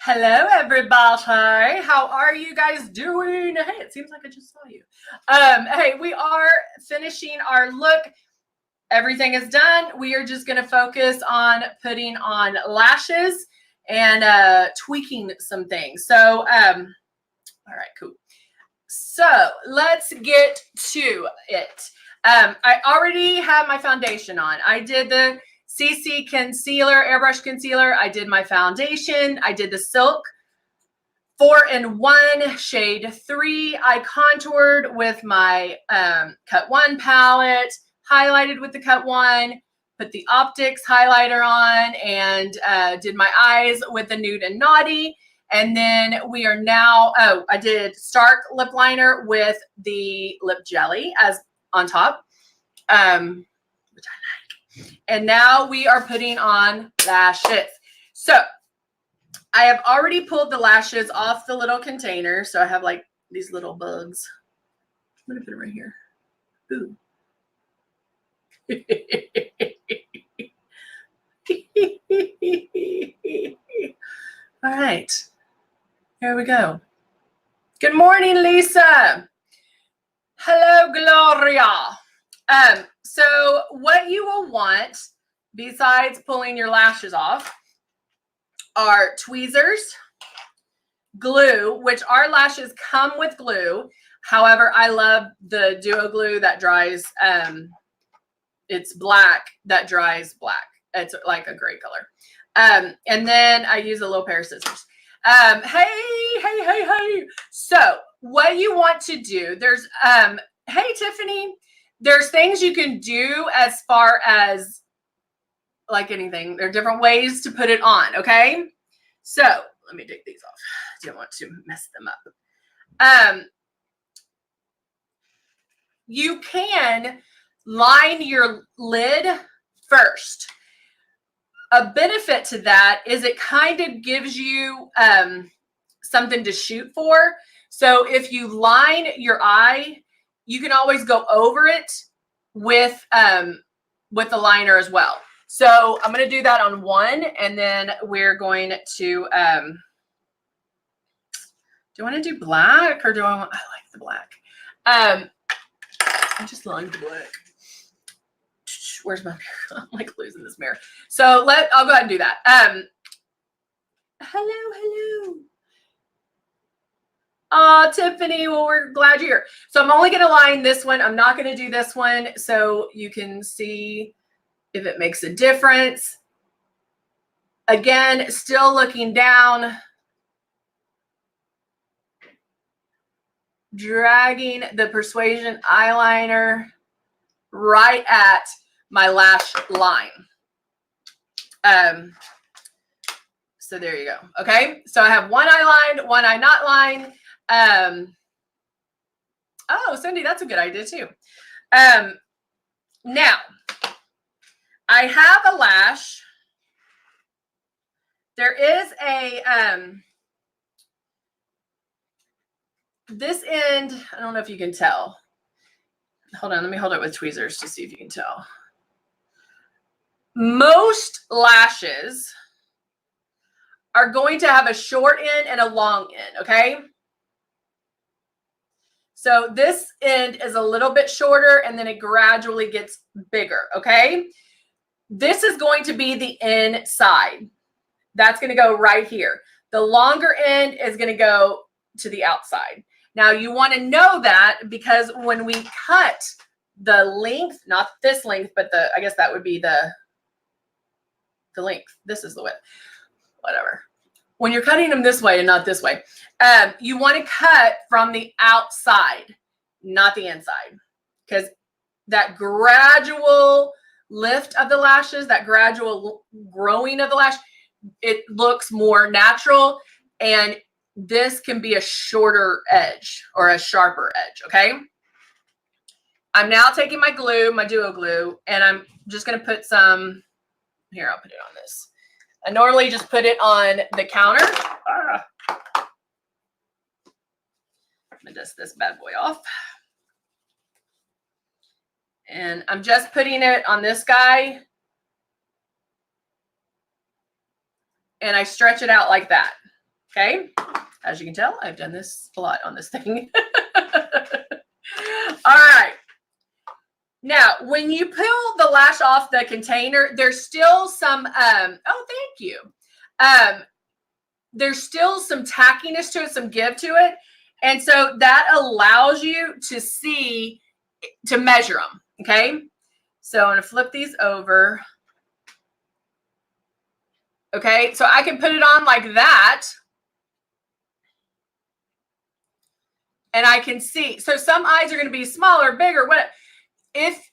Hello, everybody. How are you guys doing? Hey, it seems like I just saw you. Hey, we are finishing our look. Everything is done. We are just going to focus on putting on lashes and tweaking some things. So, all right, cool. So let's get to it. I already have my foundation on. I did the CC concealer, airbrush concealer. I did my foundation. I did the Silk 4-in-1 shade 3. I contoured with my Cut 1 palette, highlighted with the Cut 1, put the Optics highlighter on, and did my eyes with the Nude and Naughty. And then we are now, I did Stark lip liner with the lip jelly as on top, which I like. And now we are putting on lashes. So I have already pulled the lashes off the little container. So I have like these little bugs. I'm going to put it right here. Ooh. All right. Here we go. Good morning, Lisa. Hello, Gloria. So what you will want, besides pulling your lashes off, are tweezers, glue, which our lashes come with glue. However, I love the duo glue that dries. It's black that dries black. It's like a gray color. And then I use a little pair of scissors. Hey. So what you want to do, there's, hey, Tiffany, there's things you can do as far as like anything. There are different ways to put it on. Okay. So let me take these off. I don't want to mess them up. You can line your lid first. A benefit to that is it kind of gives you something to shoot for. So if you line your eye, you can always go over it with the liner as well. So I'm going to do that on one, and then we're going to, do you want to do black or I like the black. I just lined the black. Where's my mirror? I'm like losing this mirror. So I'll go ahead and do that. Hello. Oh, Tiffany, well, we're glad you're here. So I'm only going to line this one. I'm not going to do this one so you can see if it makes a difference. Again, still looking down. Dragging the Persuasion eyeliner right at my lash line. So there you go. Okay. So I have one eye lined, one eye not lined. Oh, Cindy, that's a good idea too. Now I have a lash. There is a, this end, I don't know if you can tell. Hold on, let me hold it with tweezers to see if you can tell. Most lashes are going to have a short end and a long end, okay? So this end is a little bit shorter and then it gradually gets bigger, okay? This is going to be the inside. That's going to go right here. The longer end is going to go to the outside. Now you want to know that because when we cut the length, not this length, but I guess that would be the length. This is the width, whatever. When you're cutting them this way and not this way, you want to cut from the outside, not the inside, because that gradual lift of the lashes, that gradual growing of the lash, it looks more natural, and this can be a shorter edge or a sharper edge, okay? I'm now taking my glue, my duo glue, and I'm just going to put some, here, I'll put it on this. I normally just put it on the counter. I'm going to dust this bad boy off. And I'm just putting it on this guy. And I stretch it out like that. Okay. As you can tell, I've done this a lot on this thing. All right. Now, when you peel the lash off the container, there's still some, oh, thank you. There's still some tackiness to it, some give to it. And so that allows you to see, to measure them. Okay. So I'm going to flip these over. Okay. So I can put it on like that. And I can see. So some eyes are going to be smaller, bigger, whatever. If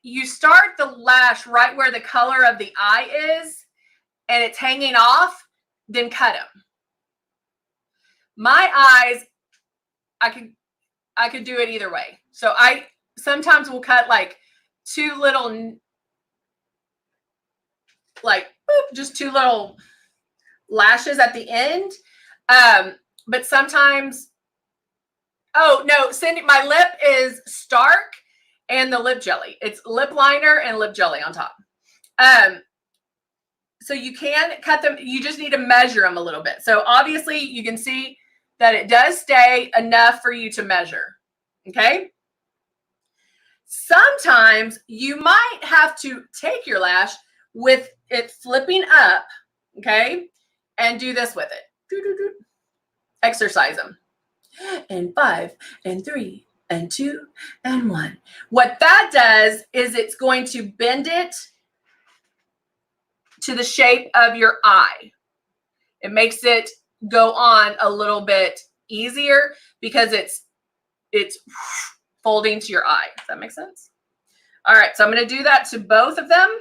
you start the lash right where the color of the eye is and it's hanging off, then cut them. My eyes, I could do it either way. So I sometimes will cut like two little, like boop, just two little lashes at the end. But sometimes, oh no, Cindy, my lip is Stark and the lip jelly. It's lip liner and lip jelly on top. So you can cut them. You just need to measure them a little bit. So obviously you can see that it does stay enough for you to measure. Okay. Sometimes you might have to take your lash with it flipping up. Okay. And do this with it. Exercise them. And 5 and 3 and 2 and 1. What that does is it's going to bend it to the shape of your eye. It makes it go on a little bit easier because it's folding to your eye. Does that make sense? All right, so I'm going to do that to both of them.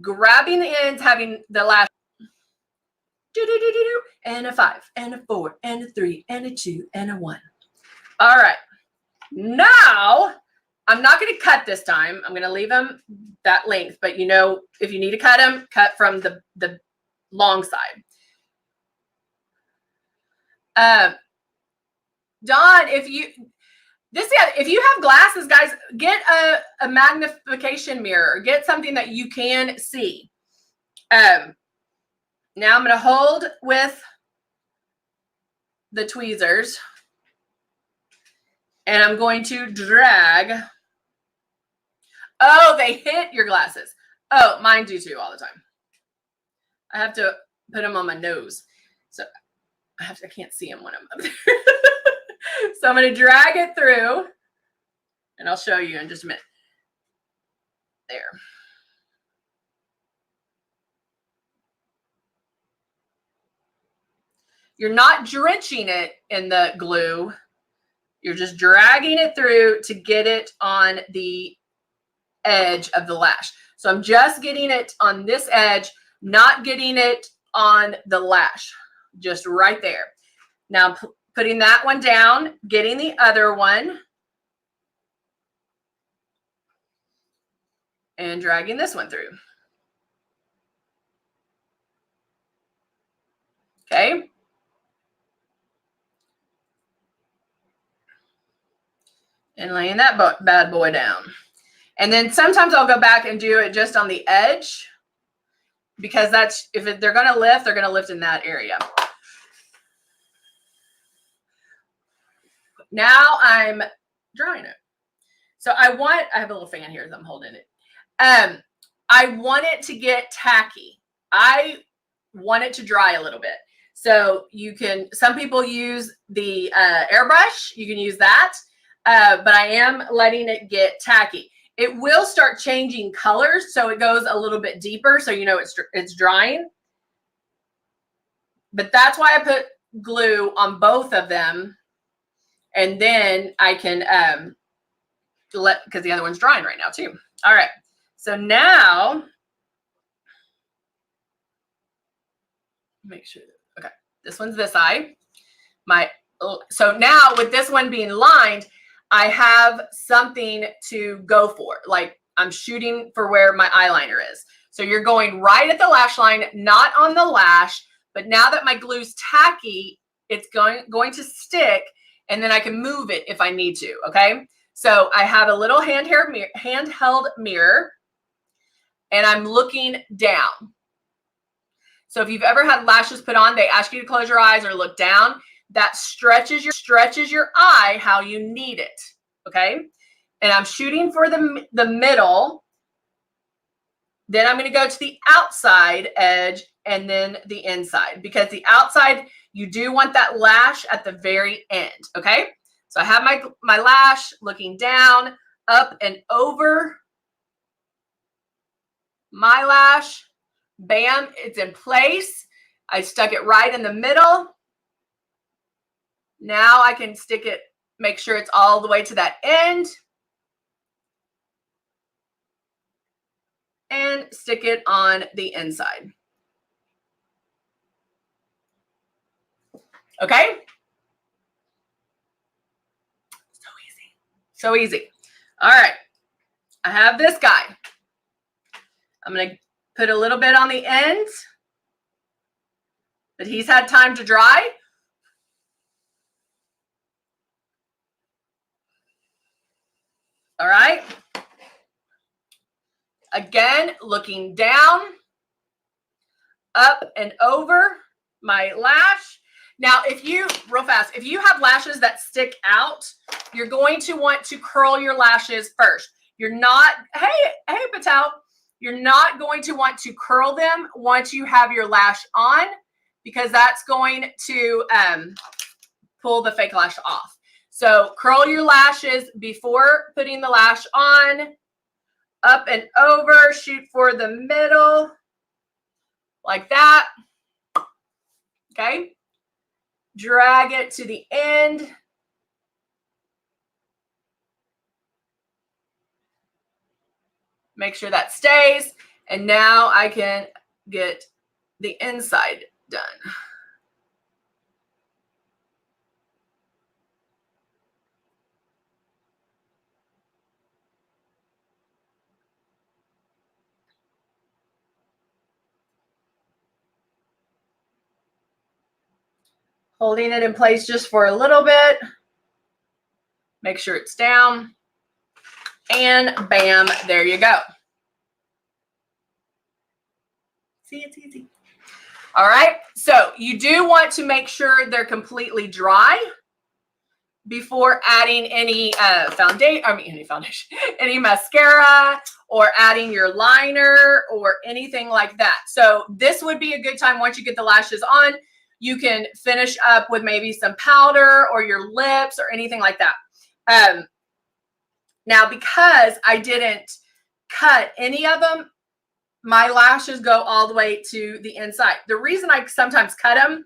Grabbing the ends, having the lash. And a 5 and a 4 and a 3 and a 2 and a 1. All right. Now, I'm not going to cut this time. I'm going to leave them that length. But you know, if you need to cut them, cut from the long side. Dawn, if you have glasses, guys, get a magnification mirror. Get something that you can see. Now I'm going to hold with the tweezers and I'm going to drag. Oh, they hit your glasses. Oh, mine do too all the time. I have to put them on my nose. So I can't see them when I'm up there. So I'm going to drag it through and I'll show you in just a minute. There. You're not drenching it in the glue. You're just dragging it through to get it on the edge of the lash. So I'm just getting it on this edge, not getting it on the lash, just right there. Now putting that one down, getting the other one, and dragging this one through. Okay. And laying that bad boy down. And then sometimes I'll go back and do it just on the edge because that's, if they're going to lift, they're going to lift in that area. Now I'm drying it. So I have a little fan here as I'm holding it. I want it to get tacky. I want it to dry a little bit. So you can, some people use the airbrush. You can use that. But I am letting it get tacky. It will start changing colors, so it goes a little bit deeper, so you know it's drying. But that's why I put glue on both of them, and then I can because the other one's drying right now too. All right, so now make sure. Okay, this one's this eye. So now with this one being lined, I have something to go for. Like I'm shooting for where my eyeliner is. So you're going right at the lash line, not on the lash. But now that my glue's tacky, it's going to stick, and then I can move it if I need to. Okay. So I have a little handheld mirror, and I'm looking down. So if you've ever had lashes put on, they ask you to close your eyes or look down. That stretches your eye how you need it, okay? And I'm shooting for the middle. Then I'm going to go to the outside edge and then the inside, because the outside, you do want that lash at the very end, okay? So I have my lash looking down, up and over my lash. Bam, it's in place. I stuck it right in the middle. Now I can stick it, make sure it's all the way to that end. And stick it on the inside. Okay? So easy. So easy. All right. I have this guy. I'm going to put a little bit on the ends, but he's had time to dry. All right. Again, looking down, up and over my lash. Now, real fast, if you have lashes that stick out, you're going to want to curl your lashes first. You're not, hey, Patel, you're not going to want to curl them once you have your lash on, because that's going to pull the fake lash off. So curl your lashes before putting the lash on. Up and over, shoot for the middle, like that. Okay. Drag it to the end. Make sure that stays. And now I can get the inside done. Holding it in place just for a little bit. Make sure it's down. And bam, there you go. See, it's easy. All right, so you do want to make sure they're completely dry before adding any any mascara, or adding your liner or anything like that. So this would be a good time, once you get the lashes on, you can finish up with maybe some powder or your lips or anything like that. Now, because I didn't cut any of them, my lashes go all the way to the inside. The reason I sometimes cut them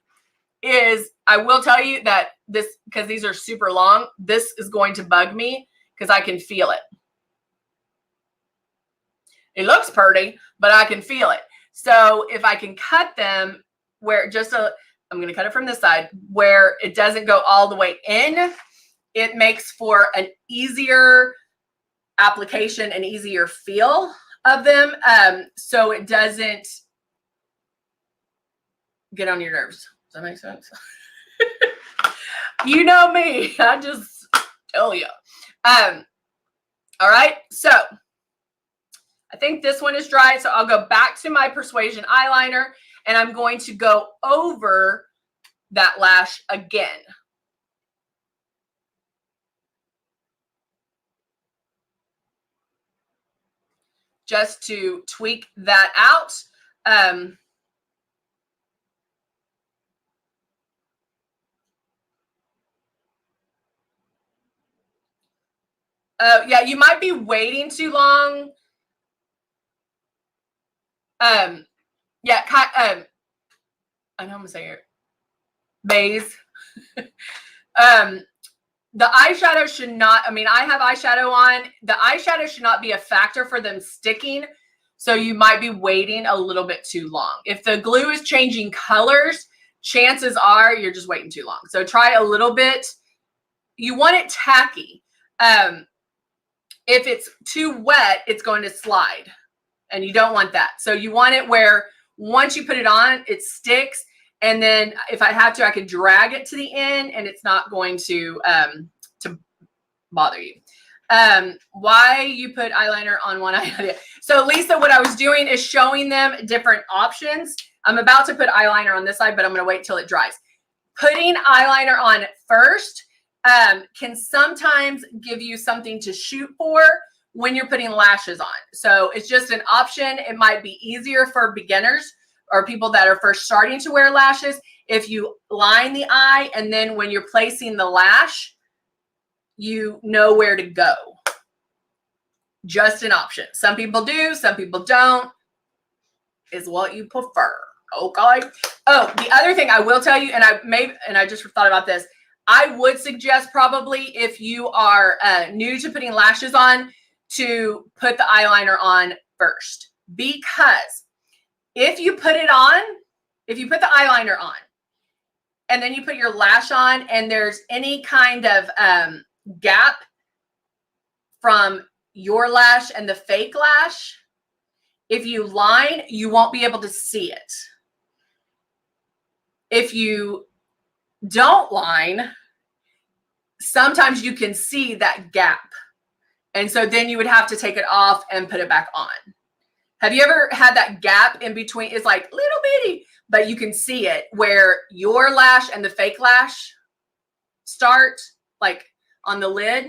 is, I will tell you that because these are super long, this is going to bug me because I can feel it. It looks pretty, but I can feel it. So if I can cut them where I'm going to cut it from this side where it doesn't go all the way in, it makes for an easier application, an easier feel of them. So it doesn't get on your nerves. Does that make sense? You know me, I just tell you. All right, so I think this one is dry, so I'll go back to my Persuasion eyeliner, and I'm going to go over that lash again. Just to tweak that out. Yeah, you might be waiting too long. Yeah, I know I'm gonna say it. Bays. The eyeshadow should not, I have eyeshadow on. The eyeshadow should not be a factor for them sticking. So you might be waiting a little bit too long. If the glue is changing colors, chances are you're just waiting too long. So try a little bit. You want it tacky. If it's too wet, it's going to slide, and you don't want that. So you want it where once you put it on, it sticks. And then if I have to, I could drag it to the end, and it's not going to bother you. Why you put eyeliner on one eye? So Lisa, what I was doing is showing them different options. I'm about to put eyeliner on this side, but I'm going to wait till it dries. Putting eyeliner on first can sometimes give you something to shoot for when you're putting lashes on. So it's just an option. It might be easier for beginners or people that are first starting to wear lashes if you line the eye, and then when you're placing the lash, you know where to go. Just an option. Some people do, some people don't. Is what you prefer. Okay. Oh, the other thing I will tell you, and I just thought about this. I would suggest probably if you are new to putting lashes on, to put the eyeliner on first, because if you put it on, if you put the eyeliner on and then you put your lash on and there's any kind of gap from your lash and the fake lash, if you line, you won't be able to see it. If you don't line, sometimes you can see that gap. And so then you would have to take it off and put it back on. Have you ever had that gap in between? It's like little bitty, but you can see it where your lash and the fake lash start, like on the lid.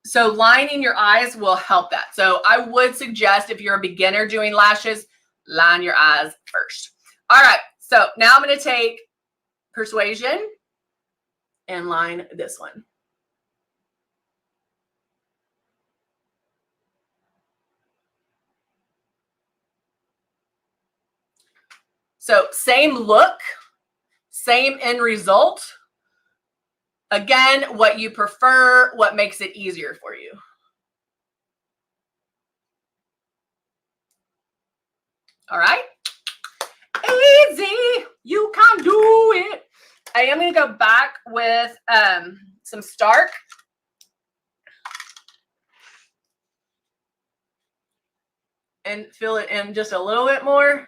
So lining your eyes will help that. So I would suggest if you're a beginner doing lashes, line your eyes first. All right. So now I'm going to take Persuasion and line this one. So same look, same end result. Again, what you prefer, what makes it easier for you. All right. Easy. You can do it. I am going to go back with some Stark. And fill it in just a little bit more.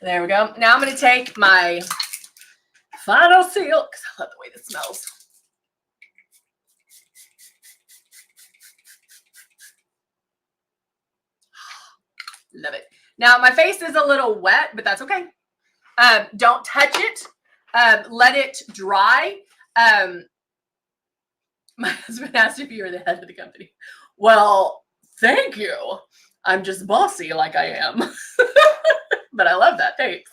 There we go. Now I'm going to take my final seal, because I love the way this smells. Love it. Now my face is a little wet, but that's okay. Don't touch it. Let it dry. My husband asked if you were the head of the company. Well, thank you. I'm just bossy like I am. But I love that. Thanks.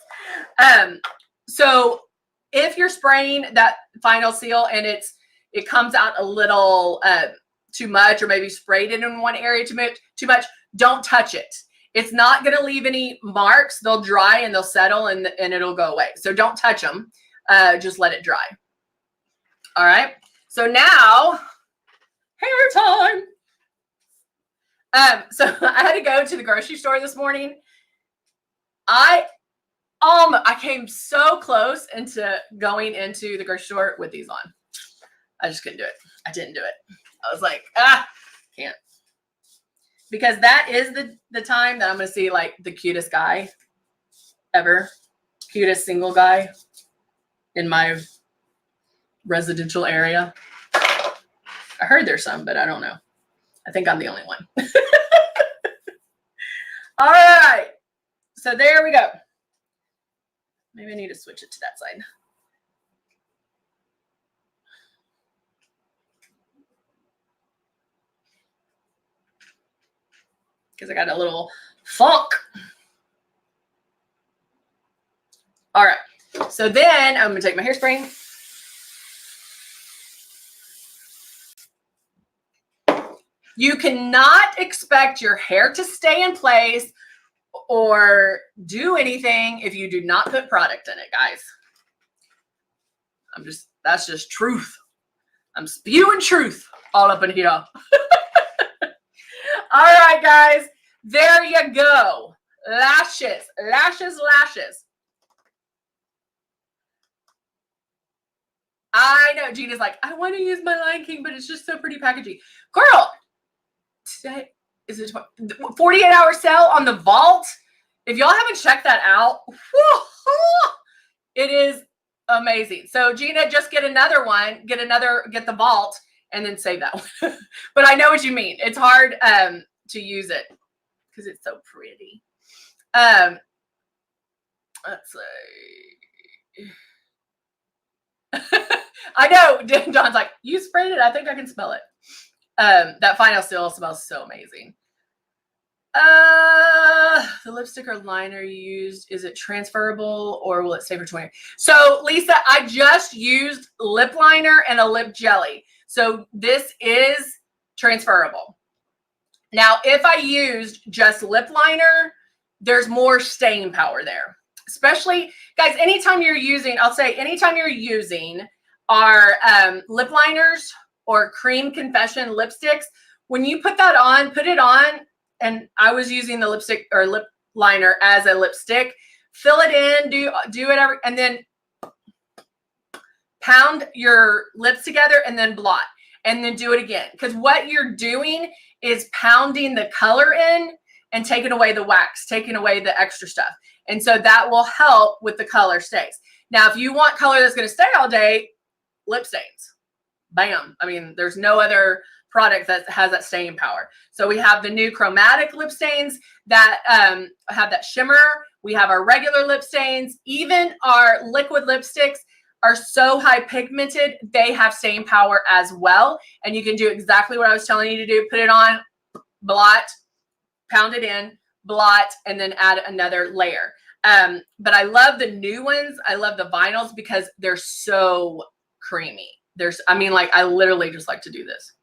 So if you're spraying that final seal and it comes out a little too much, or maybe sprayed it in one area too much, don't touch it. It's not going to leave any marks. They'll dry and they'll settle and it'll go away. So don't touch them. Just let it dry. All right. So now, hair time. So I had to go to the grocery store this morning. I came so close into going into the grocery store with these on. I just couldn't do it. I didn't do it. I was like, can't. Because that is the time that I'm going to see like the cutest guy ever. Cutest single guy in my residential area. I heard there's some, but I don't know. I think I'm the only one. All right. So there we go. Maybe I need to switch it to that side. Because I got a little funk. All right. So then I'm going to take my hairspray. You cannot expect your hair to stay in place or do anything if you do not put product in it, guys. That's just truth. I'm spewing truth all up in here. All right, guys. There you go. Lashes, lashes, lashes. I know Gina's like, I want to use my Lion King, but it's just so pretty packaging. Girl, today is it 48-hour sale on the Vault. If y'all haven't checked that out, it is Amazing. So Gina, just get another one, get the vault, and then save that one. But I know what you mean. It's hard to use it because it's so pretty. Let's see. I know John's like, you sprayed it. I think I can smell it. That final still smells so amazing. The lipstick or liner used, is it transferable or will it stay for 20? So Lisa, I just used lip liner and a lip jelly. So this is transferable. Now, if I used just lip liner, there's more staying power there. Especially, guys, anytime you're using, anytime you're using our lip liners or cream confession lipsticks, when you put that on, put it on, and I was using the lipstick or lip liner as a lipstick, fill it in, do whatever, and then pound your lips together and then blot, and then do it again. Because what you're doing is pounding the color in and taking away the wax, taking away the extra stuff. And so that will help with the color stays. Now, if you want color that's going to stay all day, lip stains. Bam. I mean, there's no other product that has that staying power. So we have the new chromatic lip stains that have that shimmer. We have our regular lip stains. Even our liquid lipsticks are so high pigmented, they have staying power as well. And you can do exactly what I was telling you to do. Put it on, blot, pound it in, blot, and then add another layer. But I love the new ones. I love the vinyls because they're so creamy. I literally just like to do this.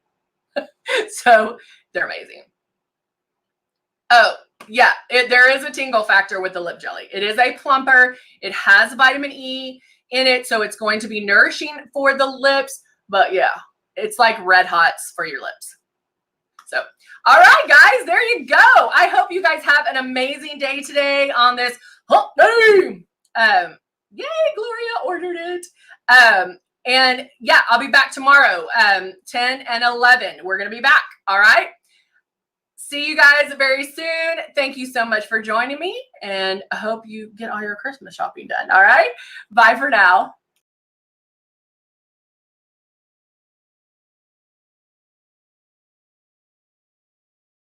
So they're amazing. Oh, yeah, there is a tingle factor with the lip jelly. It is a plumper. It has vitamin E in it, so it's going to be nourishing for the lips. But yeah, it's like red hots for your lips. So, all right, guys, there you go. I hope you guys have an amazing day today on this hump day. Yay, Gloria ordered it. And yeah, I'll be back tomorrow, 10 and 11. We're going to be back. All right. See you guys very soon. Thank you so much for joining me. And I hope you get all your Christmas shopping done. All right. Bye for now.